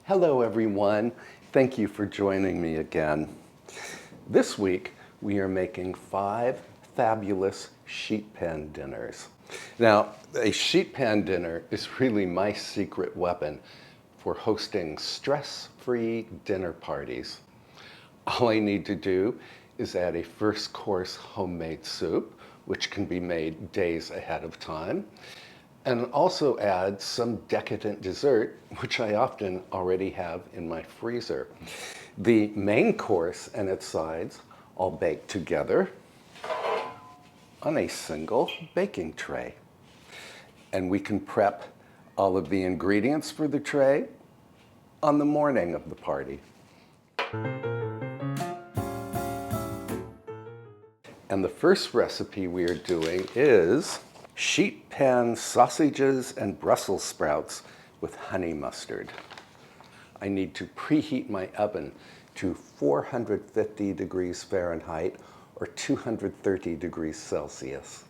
Hello everyone, thank you for joining me again. This week we are making 5 fabulous sheet pan dinners. Now, a sheet pan dinner is really my secret weapon for hosting stress-free dinner parties. All I need to do is add a first course homemade soup, which can be made days ahead of time, and also add some decadent dessert, which I often already have in my freezer. The main course and its sides all bake together on a single baking tray. And we can prep all of the ingredients for the tray on the morning of the party. And the first recipe we are doing is sheet pan sausages and Brussels sprouts with honey mustard. I need to preheat my oven to 450 degrees Fahrenheit or 230 degrees Celsius.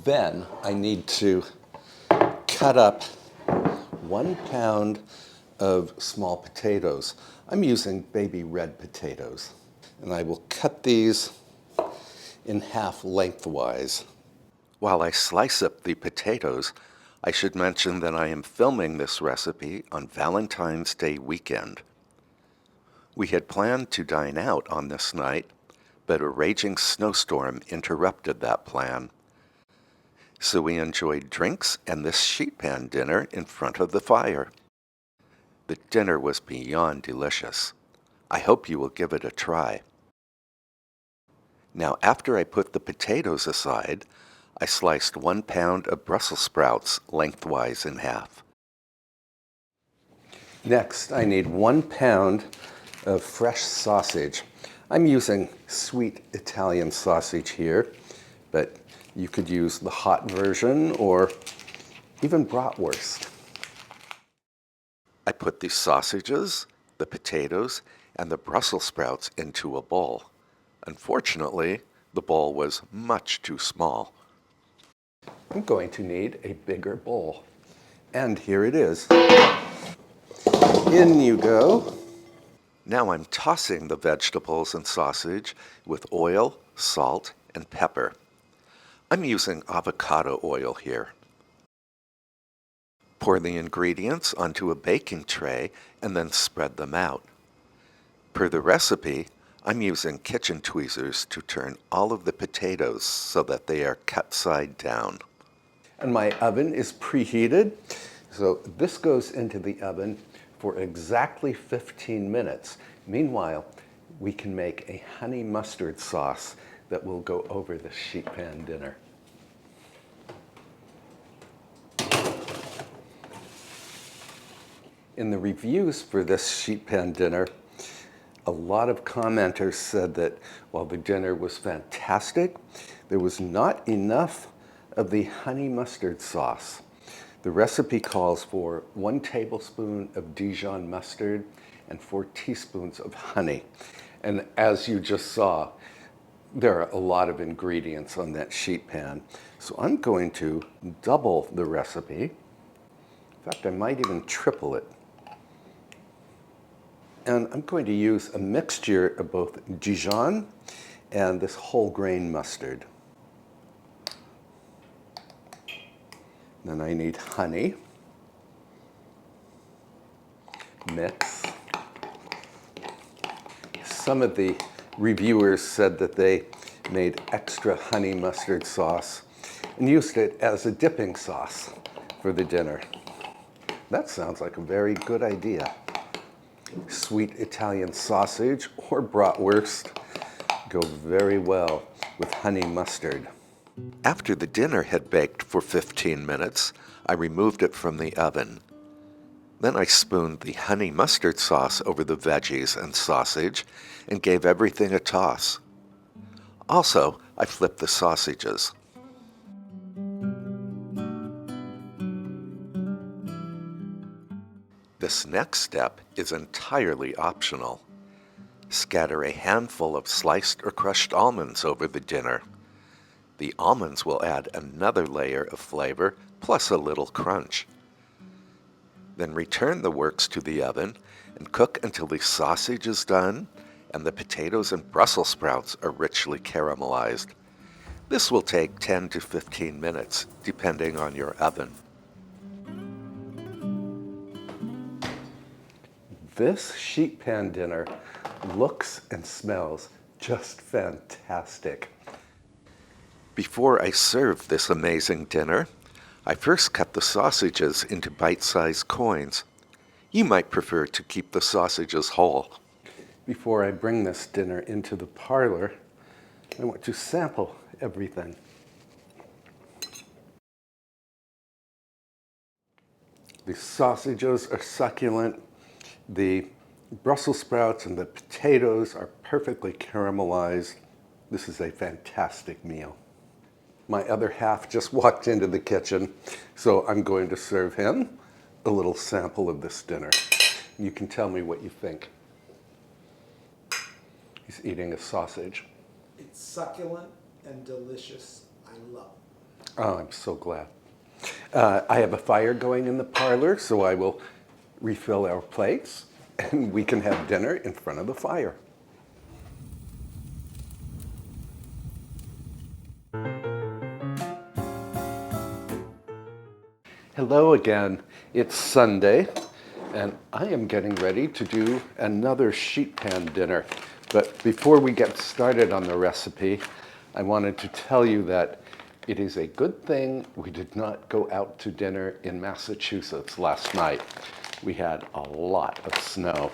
Then I need to cut up 1 pound of small potatoes. I'm using baby red potatoes, and I will cut these in half lengthwise. While I slice up the potatoes, I should mention that I am filming this recipe on Valentine's Day weekend. We had planned to dine out on this night, but a raging snowstorm interrupted that plan. So we enjoyed drinks and this sheet pan dinner in front of the fire. The dinner was beyond delicious. I hope you will give it a try. Now, after I put the potatoes aside, I sliced 1 pound of Brussels sprouts lengthwise in half. Next, I need 1 pound of fresh sausage. I'm using sweet Italian sausage here, but you could use the hot version or even bratwurst. I put the sausages, the potatoes, and the Brussels sprouts into a bowl. Unfortunately, the bowl was much too small. I'm going to need a bigger bowl. And here it is. In you go. Now I'm tossing the vegetables and sausage with oil, salt, and pepper. I'm using avocado oil here. Pour the ingredients onto a baking tray and then spread them out. Per the recipe, I'm using kitchen tweezers to turn all of the potatoes so that they are cut side down. And my oven is preheated, so this goes into the oven for exactly 15 minutes. Meanwhile, we can make a honey mustard sauce that will go over the sheet pan dinner. In the reviews for this sheet pan dinner, a lot of commenters said that while the dinner was fantastic, there was not enough of the honey mustard sauce. The recipe calls for 1 tablespoon of Dijon mustard and 4 teaspoons of honey. And as you just saw, there are a lot of ingredients on that sheet pan. So I'm going to double the recipe. In fact, I might even triple it. And I'm going to use a mixture of both Dijon and this whole grain mustard. Then I need honey. Mix. Some of the reviewers said that they made extra honey mustard sauce and used it as a dipping sauce for the dinner. That sounds like a very good idea. Sweet Italian sausage or bratwurst go very well with honey mustard. After the dinner had baked for 15 minutes, I removed it from the oven. Then I spooned the honey mustard sauce over the veggies and sausage and gave everything a toss. Also, I flipped the sausages. This next step is entirely optional. Scatter a handful of sliced or crushed almonds over the dinner. The almonds will add another layer of flavor plus a little crunch. Then return the works to the oven and cook until the sausage is done and the potatoes and Brussels sprouts are richly caramelized. This will take 10 to 15 minutes, depending on your oven. This sheet pan dinner looks and smells just fantastic. Before I serve this amazing dinner, I first cut the sausages into bite-sized coins. You might prefer to keep the sausages whole. Before I bring this dinner into the parlor, I want to sample everything. The sausages are succulent. The Brussels sprouts and the potatoes are perfectly caramelized. This is a fantastic meal. My other half just walked into the kitchen, so I'm going to serve him a little sample of this dinner. You can tell me what you think. He's eating a sausage. It's succulent and delicious. I love it. Oh, I'm so glad. I have a fire going in the parlor, so I will refill our plates and we can have dinner in front of the fire. Hello again. It's Sunday, and I am getting ready to do another sheet pan dinner. But before we get started on the recipe, I wanted to tell you that it is a good thing we did not go out to dinner in Massachusetts last night. We had a lot of snow.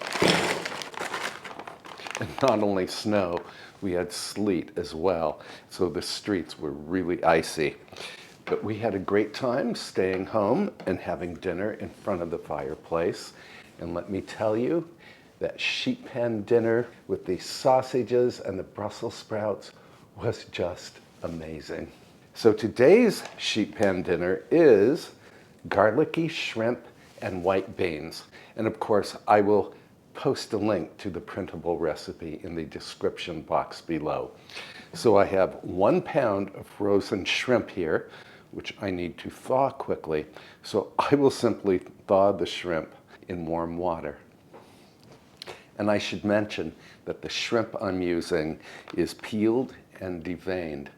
And not only snow, we had sleet as well, so the streets were really icy. But we had a great time staying home and having dinner in front of the fireplace. And let me tell you, that sheet pan dinner with the sausages and the Brussels sprouts was just amazing. So today's sheet pan dinner is garlicky shrimp and white beans. And of course, I will post a link to the printable recipe in the description box below. So I have 1 pound of frozen shrimp here, which I need to thaw quickly. So I will simply thaw the shrimp in warm water. And I should mention that the shrimp I'm using is peeled and deveined.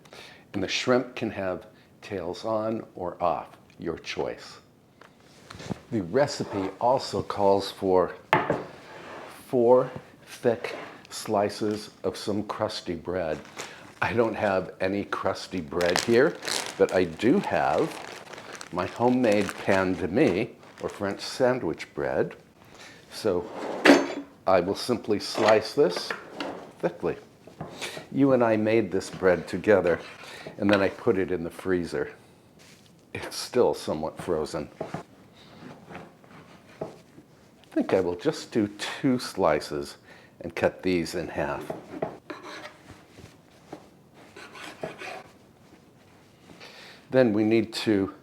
And the shrimp can have tails on or off, your choice. The recipe also calls for 4 thick slices of some crusty bread. I don't have any crusty bread here, but I do have my homemade pain de mie, or French sandwich bread. So I will simply slice this thickly. You and I made this bread together, and then I put it in the freezer. It's still somewhat frozen. I think I will just do 2 slices and cut these in half. Then we need to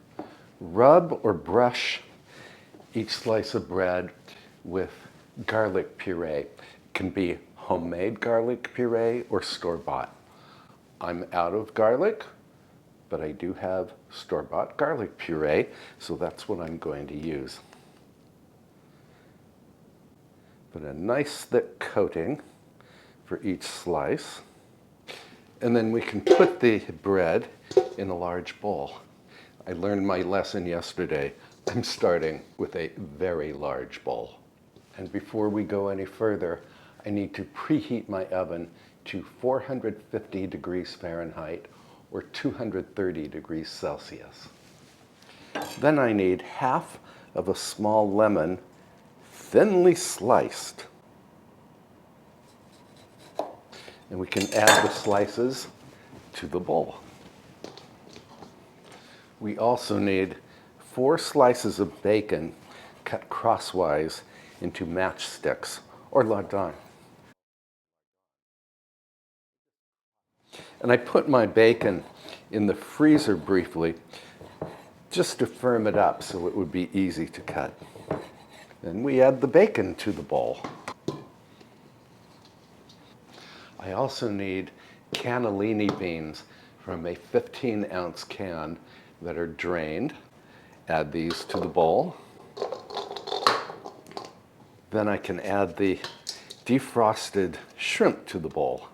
rub or brush each slice of bread with garlic puree. It can be homemade garlic puree or store-bought. I'm out of garlic, but I do have store-bought garlic puree, so that's what I'm going to use. Put a nice thick coating for each slice. And then we can put the bread in a large bowl. I learned my lesson yesterday. I'm starting with a very large bowl. And before we go any further, I need to preheat my oven to 450 degrees Fahrenheit or 230 degrees Celsius. Then I need half of a small lemon, thinly sliced. And we can add the slices to the bowl. We also need 4 slices of bacon cut crosswise into matchsticks or lardons. And I put my bacon in the freezer briefly just to firm it up so it would be easy to cut. Then we add the bacon to the bowl. I also need cannellini beans from a 15-ounce can that are drained. Add these to the bowl. Then I can add the defrosted shrimp to the bowl.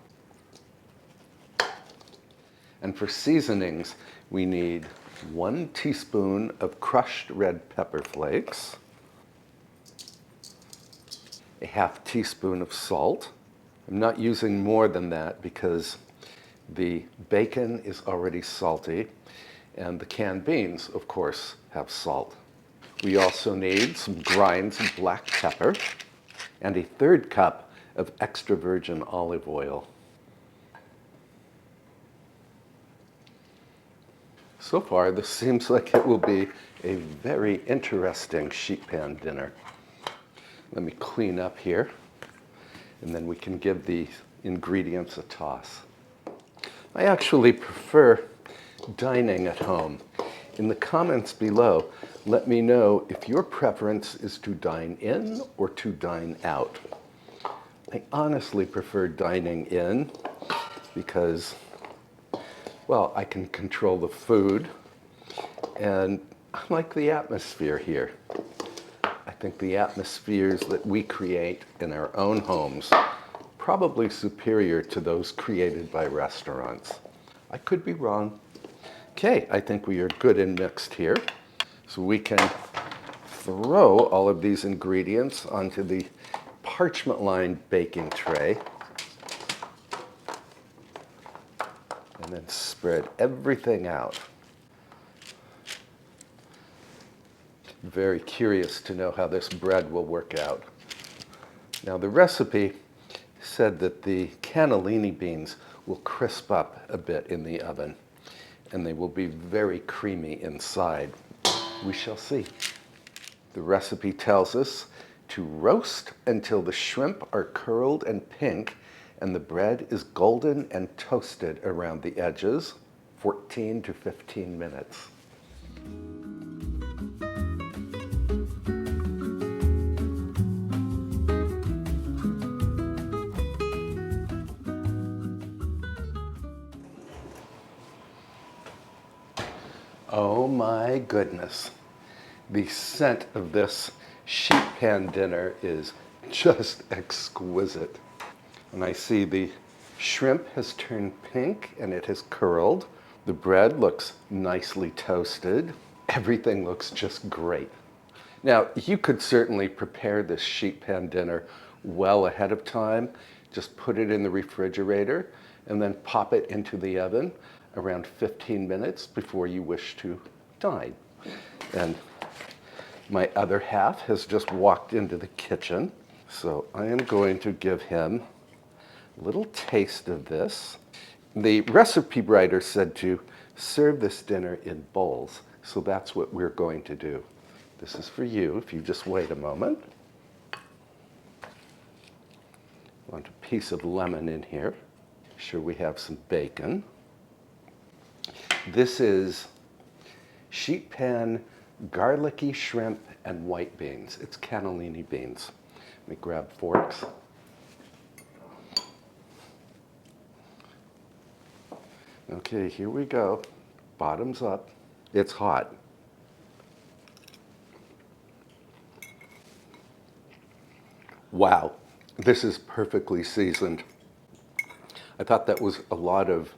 And for seasonings, we need 1 teaspoon of crushed red pepper flakes, a half teaspoon of salt. I'm not using more than that because the bacon is already salty and the canned beans, of course, have salt. We also need some grinds of black pepper and a 1/3 cup of extra virgin olive oil. So far, this seems like it will be a very interesting sheet pan dinner. Let me clean up here, and then we can give the ingredients a toss. I actually prefer dining at home. In the comments below, let me know if your preference is to dine in or to dine out. I honestly prefer dining in because, well, I can control the food and I like the atmosphere here. I think the atmospheres that we create in our own homes probably superior to those created by restaurants. I could be wrong. Okay, I think we are good and mixed here. So we can throw all of these ingredients onto the parchment-lined baking tray and then spread everything out. Very curious to know how this bread will work out. Now the recipe said that the cannellini beans will crisp up a bit in the oven and they will be very creamy inside. We shall see. The recipe tells us to roast until the shrimp are curled and pink and the bread is golden and toasted around the edges, 14 to 15 minutes. Oh my goodness. The scent of this sheet pan dinner is just exquisite. And I see the shrimp has turned pink and it has curled. The bread looks nicely toasted. Everything looks just great. Now, you could certainly prepare this sheet pan dinner well ahead of time. Just put it in the refrigerator and then pop it into the oven around 15 minutes before you wish to dine. And my other half has just walked into the kitchen, so I am going to give him a little taste of this. The recipe writer said to serve this dinner in bowls, so that's what we're going to do. This is for you, if you just wait a moment. I want a piece of lemon in here. Make sure we have some bacon. This is sheet pan garlicky shrimp and white beans. It's cannellini beans. Let me grab forks. Okay, here we go. Bottoms up. It's hot. Wow, this is perfectly seasoned. I thought that was a lot of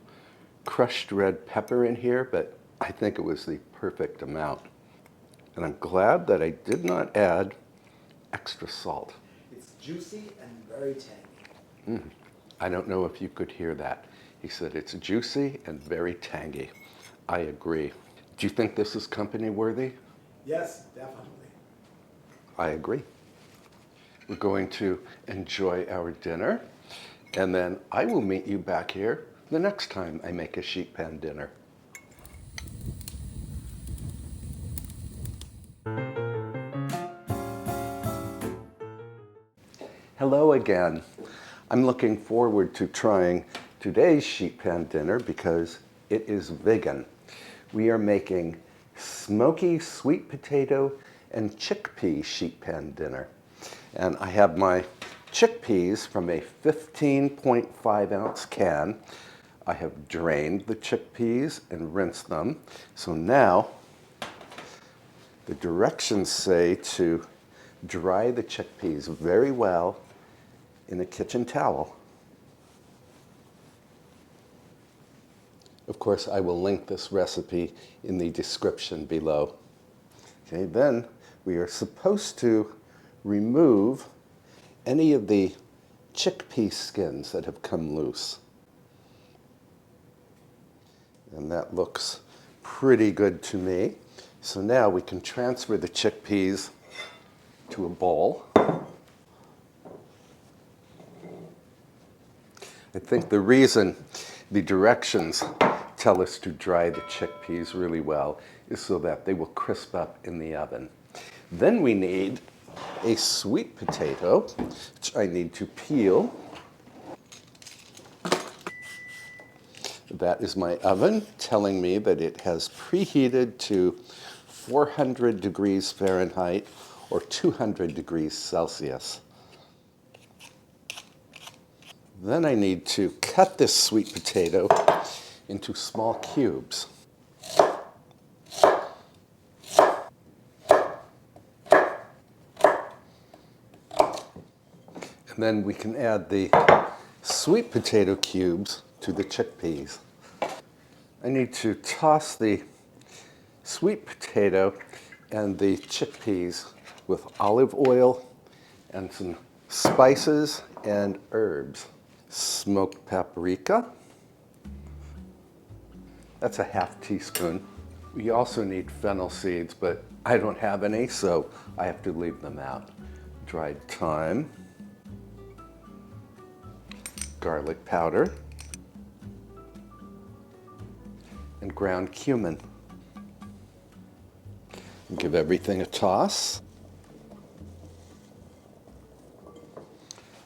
crushed red pepper in here, but I think it was the perfect amount. And I'm glad that I did not add extra salt. It's juicy and very tangy. I don't know if you could hear that. He said it's juicy and very tangy. I agree. Do you think this is company worthy? Yes, definitely. I agree. We're going to enjoy our dinner, and then I will meet you back here the next time I make a sheet pan dinner. Hello again. I'm looking forward to trying today's sheet pan dinner because it is vegan. We are making smoky sweet potato and chickpea sheet pan dinner. And I have my chickpeas from a 15.5 ounce can. I have drained the chickpeas and rinsed them. So now the directions say to dry the chickpeas very well in a kitchen towel. Of course, I will link this recipe in the description below. Okay, then we are supposed to remove any of the chickpea skins that have come loose. And that looks pretty good to me. So now we can transfer the chickpeas to a bowl. I think the reason the directions tell us to dry the chickpeas really well is so that they will crisp up in the oven. Then we need a sweet potato, which I need to peel. That is my oven telling me that it has preheated to 400 degrees Fahrenheit or 200 degrees Celsius. Then I need to cut this sweet potato into small cubes. And then we can add the sweet potato cubes to the chickpeas. I need to toss the sweet potato and the chickpeas with olive oil and some spices and herbs. Smoked paprika. That's a half teaspoon. We also need fennel seeds, but I don't have any, so I have to leave them out. Dried thyme. Garlic powder. And ground cumin. Give everything a toss.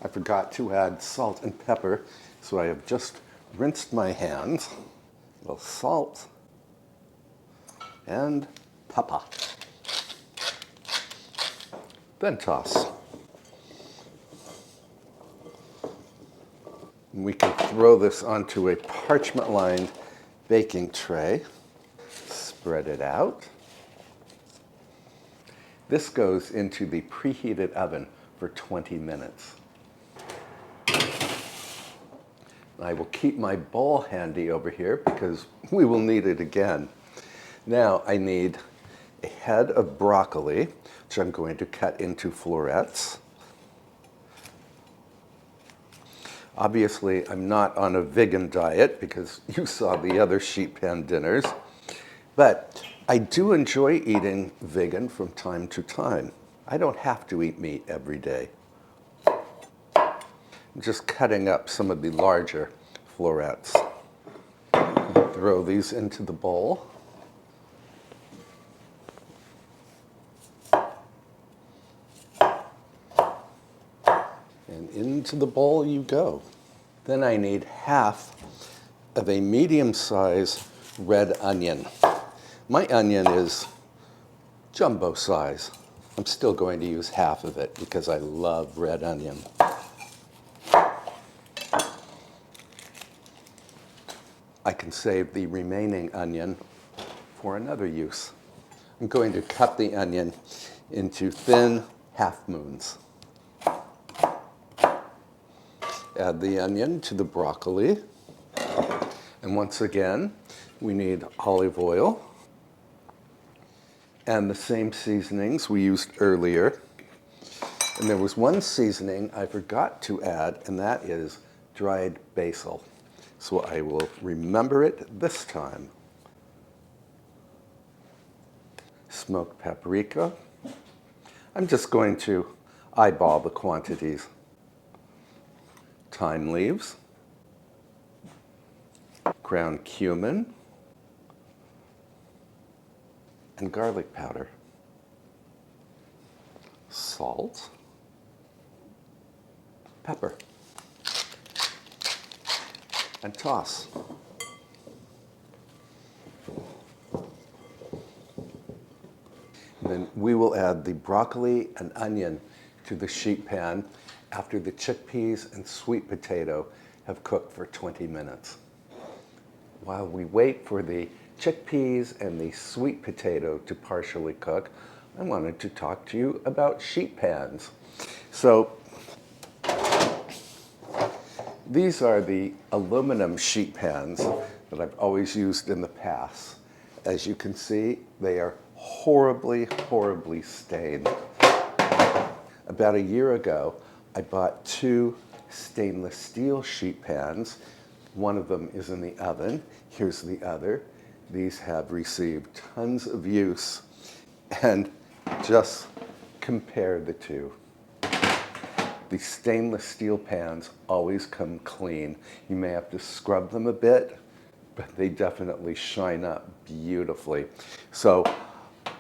I forgot to add salt and pepper, so I have just rinsed my hands. A little salt and pepper. Then toss. And we can throw this onto a parchment-lined baking tray. Spread it out. This goes into the preheated oven for 20 minutes. I will keep my bowl handy over here because we will need it again. Now I need a head of broccoli, which I'm going to cut into florets. Obviously, I'm not on a vegan diet because you saw the other sheet pan dinners, but I do enjoy eating vegan from time to time. I don't have to eat meat every day. I'm just cutting up some of the larger florets. Throw these into the bowl. And into the bowl you go. Then I need half of a medium-sized red onion. My onion is jumbo size. I'm still going to use half of it because I love red onion. I can save the remaining onion for another use. I'm going to cut the onion into thin half moons. Add the onion to the broccoli. And once again, we need olive oil and the same seasonings we used earlier. And there was one seasoning I forgot to add, and that is dried basil. So I will remember it this time. Smoked paprika. I'm just going to eyeball the quantities. Thyme leaves. Ground cumin. And garlic powder. Salt. Pepper. And toss. And then we will add the broccoli and onion to the sheet pan after the chickpeas and sweet potato have cooked for 20 minutes. While we wait for the chickpeas and the sweet potato to partially cook, I wanted to talk to you about sheet pans. So these are the aluminum sheet pans that I've always used in the past. As you can see, they are horribly, horribly stained. About a year ago, I bought 2 stainless steel sheet pans. One of them is in the oven. Here's the other. These have received tons of use, and just compare the two. The stainless steel pans always come clean. You may have to scrub them a bit, but they definitely shine up beautifully. So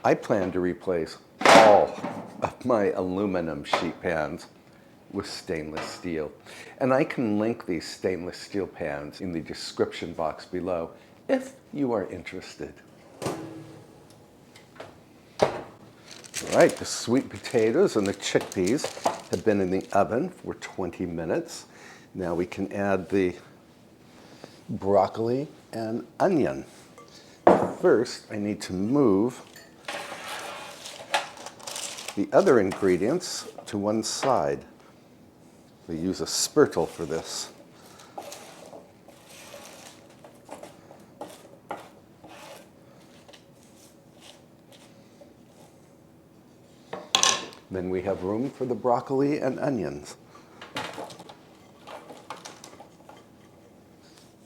I plan to replace all of my aluminum sheet pans with stainless steel. And I can link these stainless steel pans in the description box below if you are interested. All right, the sweet potatoes and the chickpeas have been in the oven for 20 minutes. Now we can add the broccoli and onion. First, I need to move the other ingredients to one side. We use a spurtle for this. Then we have room for the broccoli and onions.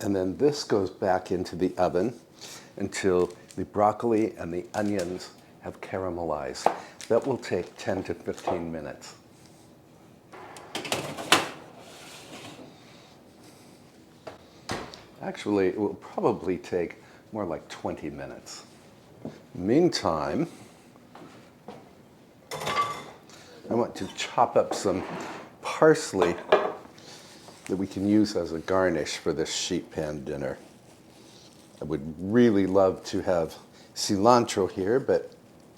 And then this goes back into the oven until the broccoli and the onions have caramelized. That will take 10 to 15 minutes. Actually, it will probably take more like 20 minutes. Meantime, I want to chop up some parsley that we can use as a garnish for this sheet pan dinner. I would really love to have cilantro here, but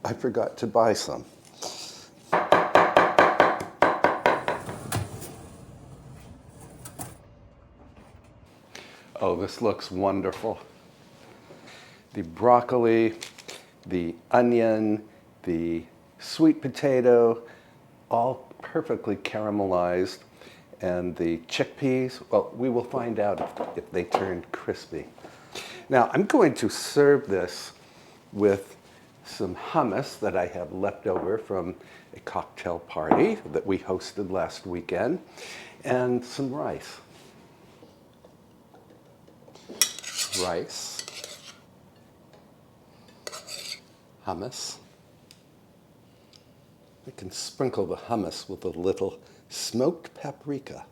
I forgot to buy some. Oh, this looks wonderful. The broccoli, the onion, the sweet potato, all perfectly caramelized. And the chickpeas, well, we will find out if they turned crispy. Now, I'm going to serve this with some hummus that I have left over from a cocktail party that we hosted last weekend, and some rice. Rice, hummus. I can sprinkle the hummus with a little smoked paprika.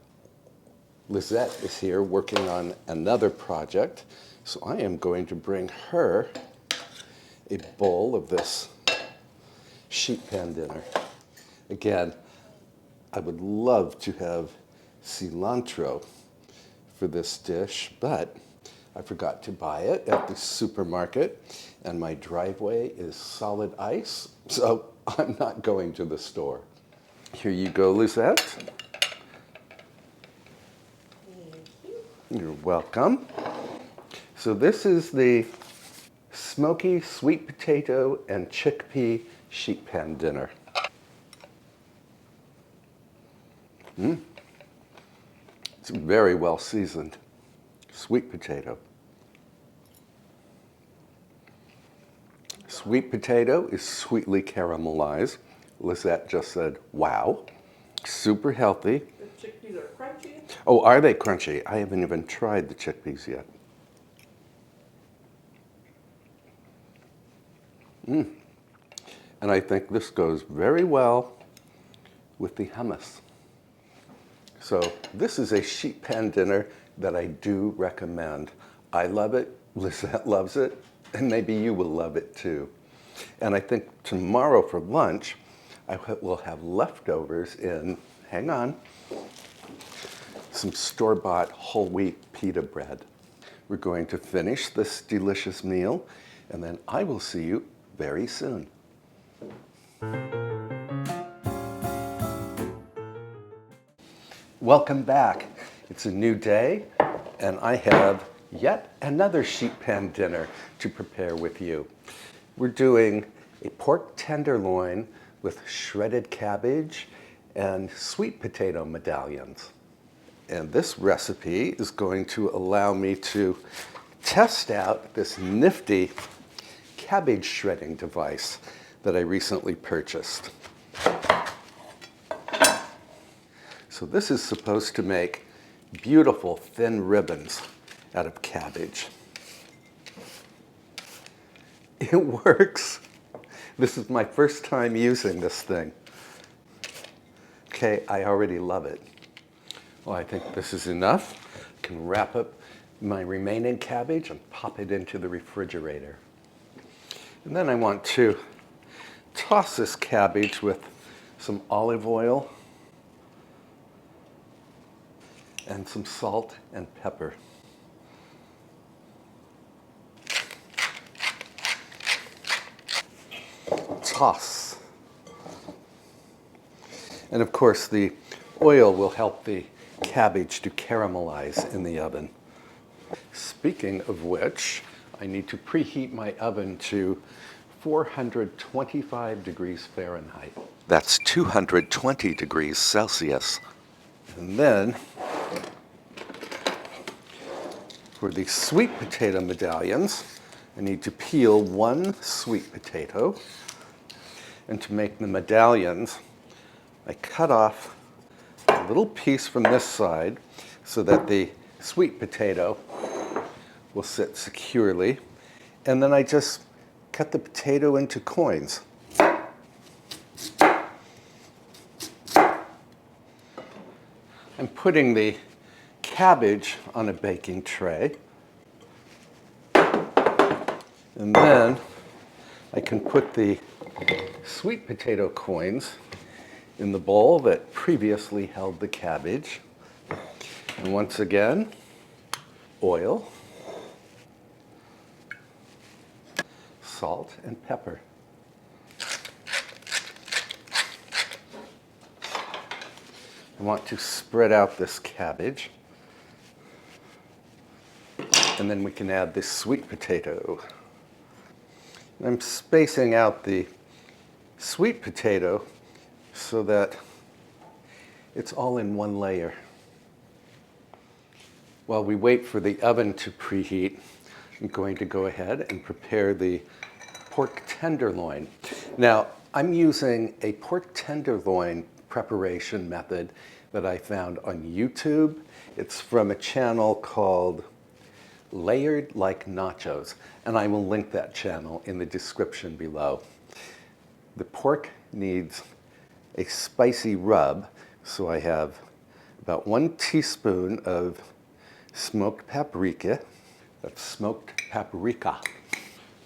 Lizette is here working on another project, so I am going to bring her a bowl of this sheet pan dinner. Again, I would love to have cilantro for this dish, but I forgot to buy it at the supermarket, and my driveway is solid ice, so I'm not going to the store. Here you go, Lizette. Thank you. You're welcome. So this is the smoky sweet potato and chickpea sheet pan dinner. It's very well seasoned. Sweet potato. Sweet potato is sweetly caramelized. Lizette just said, wow. Super healthy. The chickpeas are crunchy. Oh, are they crunchy? I haven't even tried the chickpeas yet. And I think this goes very well with the hummus. So this is a sheet pan dinner that I do recommend. I love it, Lizette loves it, and maybe you will love it too. And I think tomorrow for lunch, I will have leftovers in, hang on, some store-bought whole wheat pita bread. We're going to finish this delicious meal, and then I will see you very soon. Welcome back. It's a new day, and I have yet another sheet pan dinner to prepare with you. We're doing a pork tenderloin with shredded cabbage and sweet potato medallions. And this recipe is going to allow me to test out this nifty cabbage shredding device that I recently purchased. So this is supposed to make beautiful thin ribbons out of cabbage. It works. This is my first time using this thing. Okay, I already love it. Well, I think this is enough. I can wrap up my remaining cabbage and pop it into the refrigerator. And then I want to toss this cabbage with some olive oil and some salt and pepper. Toss. And of course, the oil will help the cabbage to caramelize in the oven. Speaking of which, I need to preheat my oven to 425 degrees Fahrenheit. That's 220 degrees Celsius. And then, for the sweet potato medallions, I need to peel one sweet potato. And to make the medallions, I cut off a little piece from this side so that the sweet potato will sit securely. And then I just cut the potato into coins. I'm putting the cabbage on a baking tray. And then I can put the sweet potato coins in the bowl that previously held the cabbage. And once again, oil, salt, and pepper. I want to spread out this cabbage. And then we can add this sweet potato. I'm spacing out the sweet potato so that it's all in one layer. While we wait for the oven to preheat, I'm going to go ahead and prepare the pork tenderloin. Now, I'm using a pork tenderloin preparation method that I found on YouTube. It's from a channel called Layered Like Nachos, and I will link that channel in the description below. The pork needs a spicy rub, so I have about 1 teaspoon of smoked paprika. That's smoked paprika.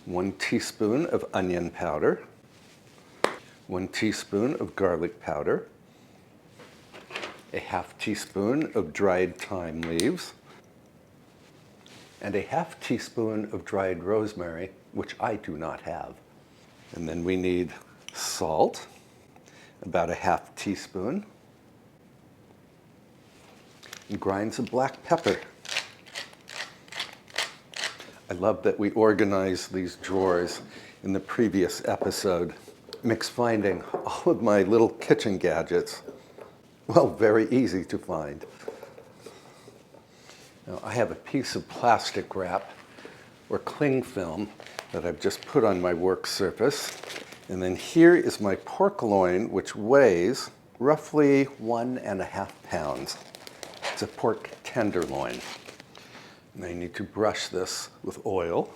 1 teaspoon of onion powder. 1 teaspoon of garlic powder. A half teaspoon of dried thyme leaves. And a half teaspoon of dried rosemary, which I do not have. And then we need salt, about a half teaspoon, and grinds of black pepper. I love that we organized these drawers in the previous episode. Makes finding all of my little kitchen gadgets, well, very easy to find. Now, I have a piece of plastic wrap or cling film that I've just put on my work surface. And then here is my pork loin, which weighs roughly 1.5 pounds. It's a pork tenderloin. And I need to brush this with oil.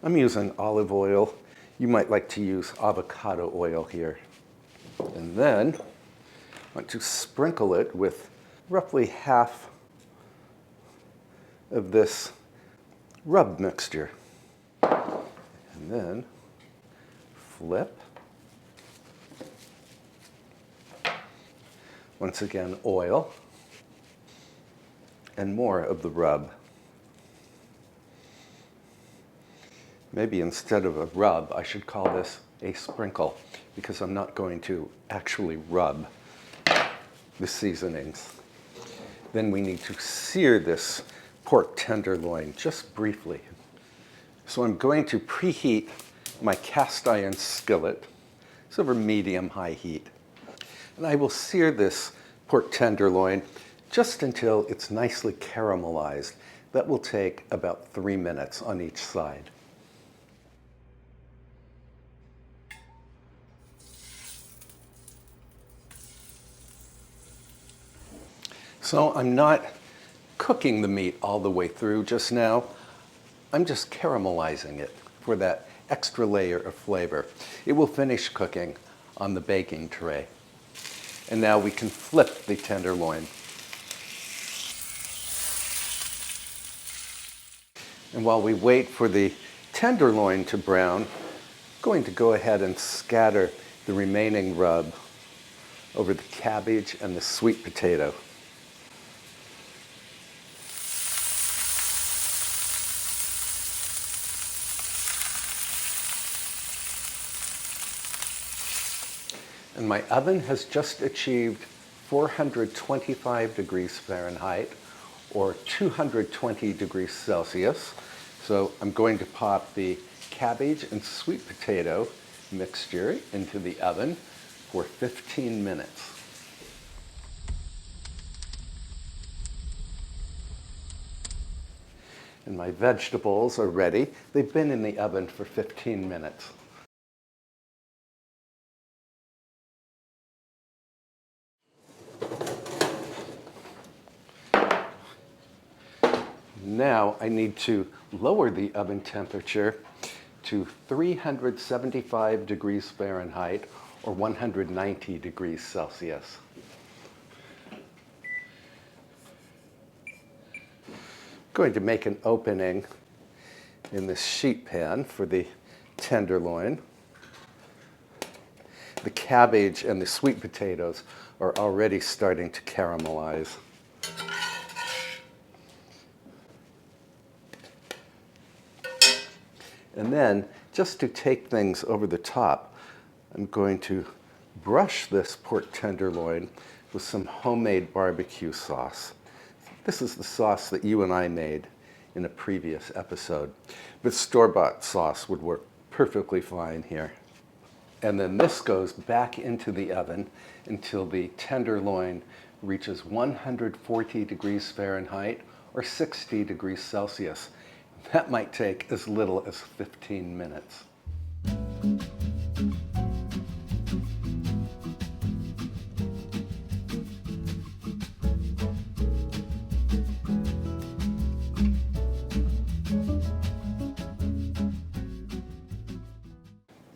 I'm using olive oil. You might like to use avocado oil here. And then I want to sprinkle it with roughly half of this rub mixture. And then flip. Once again, oil. And more of the rub. Maybe instead of a rub, I should call this a sprinkle, because I'm not going to actually rub the seasonings. Then we need to sear this pork tenderloin just briefly. So I'm going to preheat my cast iron skillet. It's over medium-high heat. And I will sear this pork tenderloin just until it's nicely caramelized. That will take about 3 minutes on each side. So I'm not cooking the meat all the way through just now. I'm just caramelizing it for that extra layer of flavor. It will finish cooking on the baking tray. And now we can flip the tenderloin. And while we wait for the tenderloin to brown, I'm going to go ahead and scatter the remaining rub over the cabbage and the sweet potato. And my oven has just achieved 425 degrees Fahrenheit or 220 degrees Celsius. So I'm going to pop the cabbage and sweet potato mixture into the oven for 15 minutes. And my vegetables are ready. They've been in the oven for 15 minutes. Now I need to lower the oven temperature to 375 degrees Fahrenheit or 190 degrees Celsius. I'm going to make an opening in this sheet pan for the tenderloin. The cabbage and the sweet potatoes are already starting to caramelize. And then, just to take things over the top, I'm going to brush this pork tenderloin with some homemade barbecue sauce. This is the sauce that you and I made in a previous episode, but store-bought sauce would work perfectly fine here. And then this goes back into the oven until the tenderloin reaches 140 degrees Fahrenheit or 60 degrees Celsius. That might take as little as 15 minutes.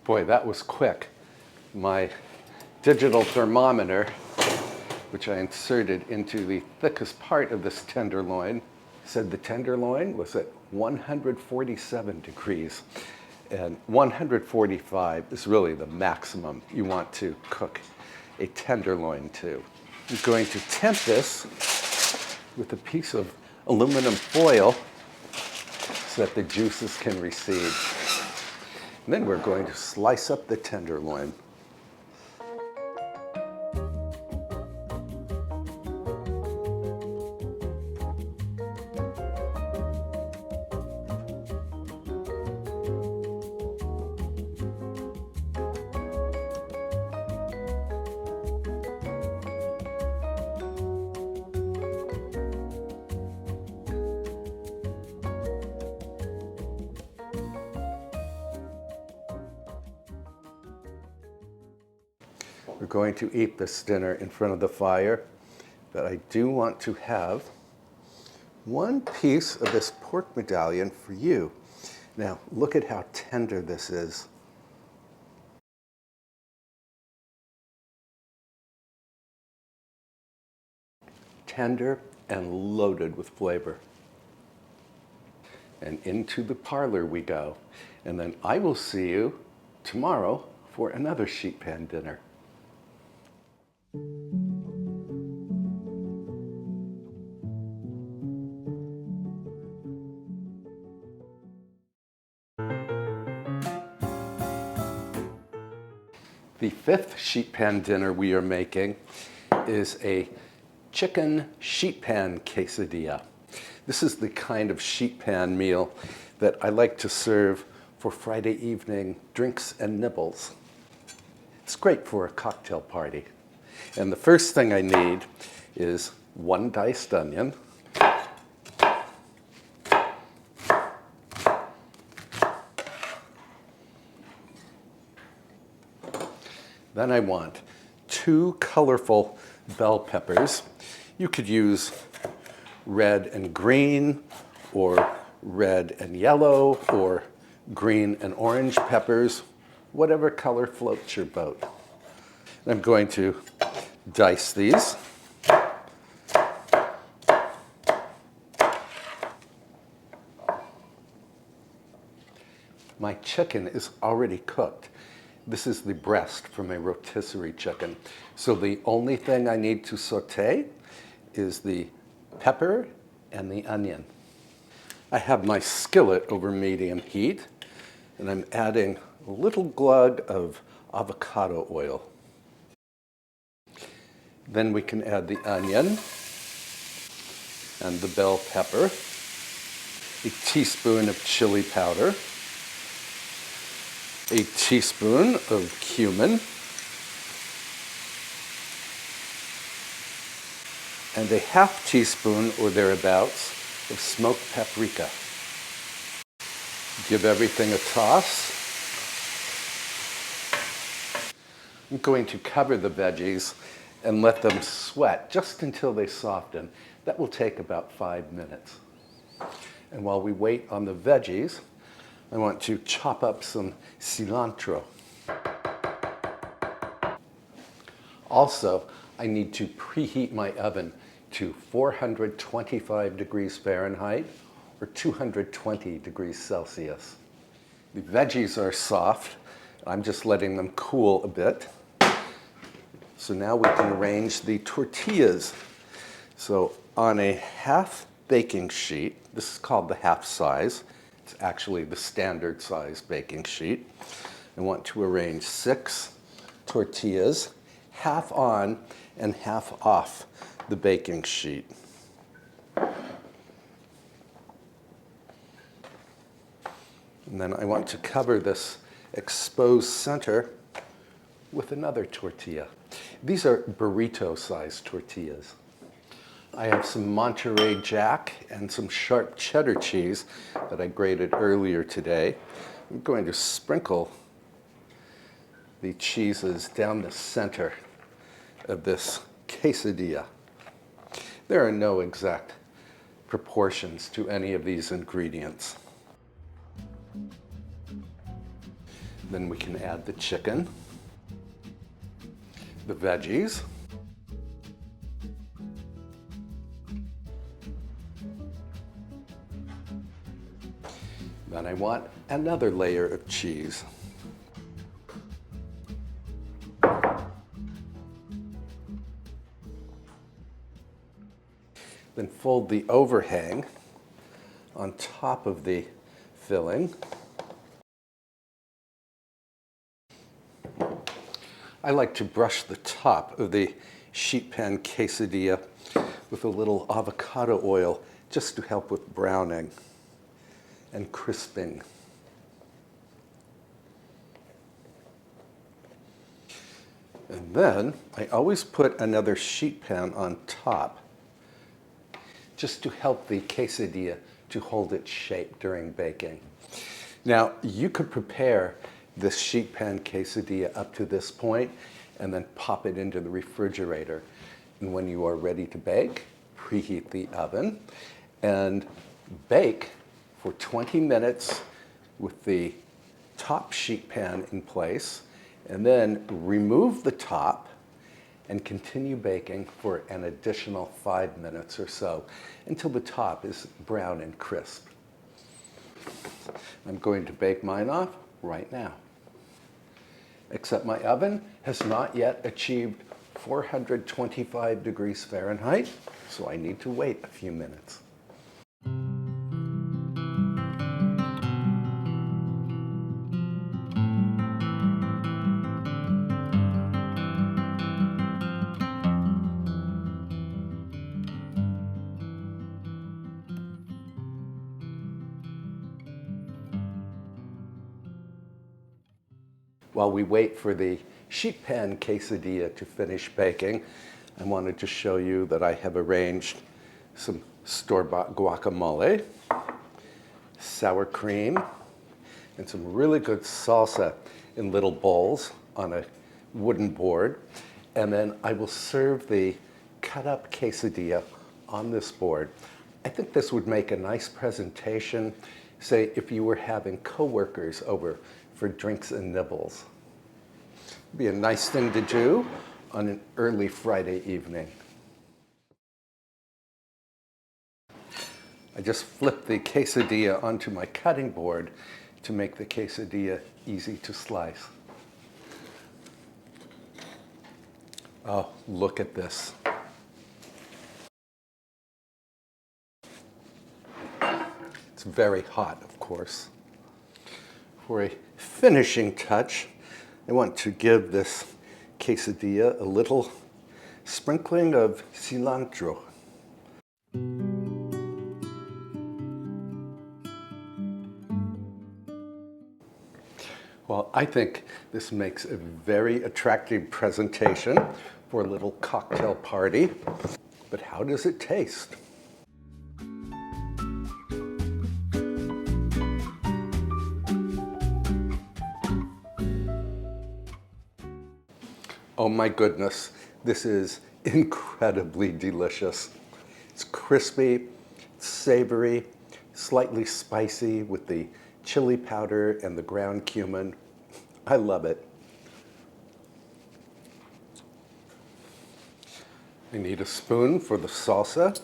Boy, that was quick. My digital thermometer, which I inserted into the thickest part of this tenderloin, said the tenderloin was at 147 degrees. And 145 is really the maximum you want to cook a tenderloin to. I'm going to temp this with a piece of aluminum foil so that the juices can recede. And then we're going to slice up the tenderloin. We're going to eat this dinner in front of the fire, but I do want to have one piece of this pork medallion for you. Now, look at how tender this is. Tender and loaded with flavor. And into the parlor we go. And then I will see you tomorrow for another sheet pan dinner. The fifth sheet pan dinner we are making is a chicken sheet pan quesadilla. This is the kind of sheet pan meal that I like to serve for Friday evening drinks and nibbles. It's great for a cocktail party. And the first thing I need is 1 diced onion, then I want 2 colorful bell peppers. You could use red and green, or red and yellow, or green and orange peppers, whatever color floats your boat. And I'm going to dice these. My chicken is already cooked. This is the breast from a rotisserie chicken. So the only thing I need to saute is the pepper and the onion. I have my skillet over medium heat, and I'm adding a little glug of avocado oil. Then we can add the onion and the bell pepper, a teaspoon of chili powder, a teaspoon of cumin, and a ½ teaspoon or thereabouts of smoked paprika. Give everything a toss. I'm going to cover the veggies and let them sweat just until they soften. That will take about 5 minutes. And while we wait on the veggies, I want to chop up some cilantro. Also, I need to preheat my oven to 425 degrees Fahrenheit or 220 degrees Celsius. The veggies are soft. I'm just letting them cool a bit. So now we can arrange the tortillas. So on a half baking sheet, this is called the half size. It's actually the standard size baking sheet. I want to arrange 6 tortillas, half on and half off the baking sheet. And then I want to cover this exposed center with another tortilla. These are burrito-sized tortillas. I have some Monterey Jack and some sharp cheddar cheese that I grated earlier today. I'm going to sprinkle the cheeses down the center of this quesadilla. There are no exact proportions to any of these ingredients. Then we can add the chicken, the veggies, then I want another layer of cheese. Then fold the overhang on top of the filling. I like to brush the top of the sheet pan quesadilla with a little avocado oil just to help with browning and crisping. And then I always put another sheet pan on top just to help the quesadilla to hold its shape during baking. Now, you could prepare this sheet pan quesadilla up to this point and then pop it into the refrigerator. And when you are ready to bake, preheat the oven and bake for 20 minutes with the top sheet pan in place, and then remove the top and continue baking for an additional 5 minutes or so until the top is brown and crisp. I'm going to bake mine off right now. Except my oven has not yet achieved 425 degrees Fahrenheit, so I need to wait a few minutes. while we wait for the sheet pan quesadilla to finish baking, I wanted to show you that I have arranged some store-bought guacamole, sour cream, and some really good salsa in little bowls on a wooden board. And then I will serve the cut-up quesadilla on this board. I think this would make a nice presentation, say if you were having coworkers over for drinks and nibbles. It'd be a nice thing to do on an early Friday evening. I just flipped the quesadilla onto my cutting board to make the quesadilla easy to slice. Oh, look at this. It's very hot, of course. For a finishing touch, I want to give this quesadilla a little sprinkling of cilantro. Well, I think this makes a very attractive presentation for a little cocktail party. But how does it taste? Oh my goodness, this is incredibly delicious. It's crispy, savory, slightly spicy with the chili powder and the ground cumin. I love it. I need a spoon for the salsa,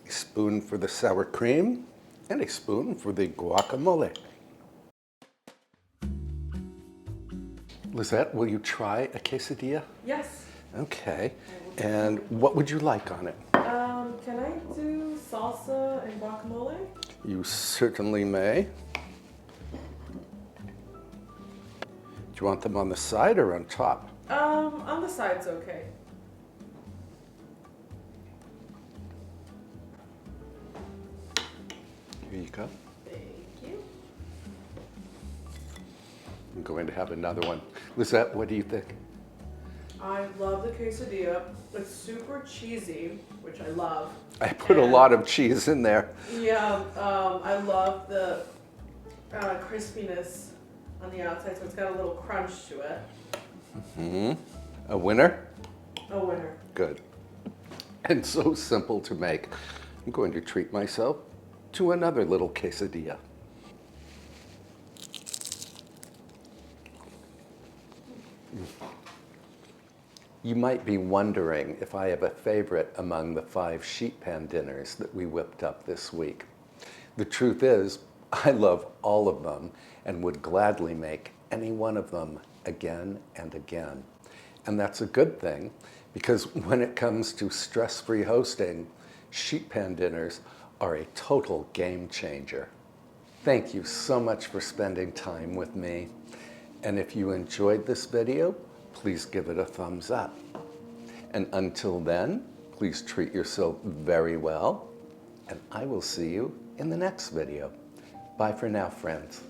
a spoon for the sour cream, and a spoon for the guacamole. Lizette, will you try a quesadilla? Yes. Okay. And what would you like on it? Can I do salsa and guacamole? You certainly may. Do you want them on the side or on top? On the side's okay. Here you go. Thank you. I'm going to have another one. Lizette, what do you think? I love the quesadilla. It's super cheesy, which I love. I put a lot of cheese in there. Yeah, I love the crispiness on the outside, so it's got a little crunch to it. Mm-hmm. A winner? A winner. Good. And so simple to make. I'm going to treat myself to another little quesadilla. You might be wondering if I have a favorite among the 5 sheet pan dinners that we whipped up this week. The truth is, I love all of them and would gladly make any one of them again and again. And that's a good thing, because when it comes to stress-free hosting, sheet pan dinners are a total game changer. Thank you so much for spending time with me. And if you enjoyed this video, please give it a thumbs up. And until then, please treat yourself very well, and I will see you in the next video. Bye for now, friends.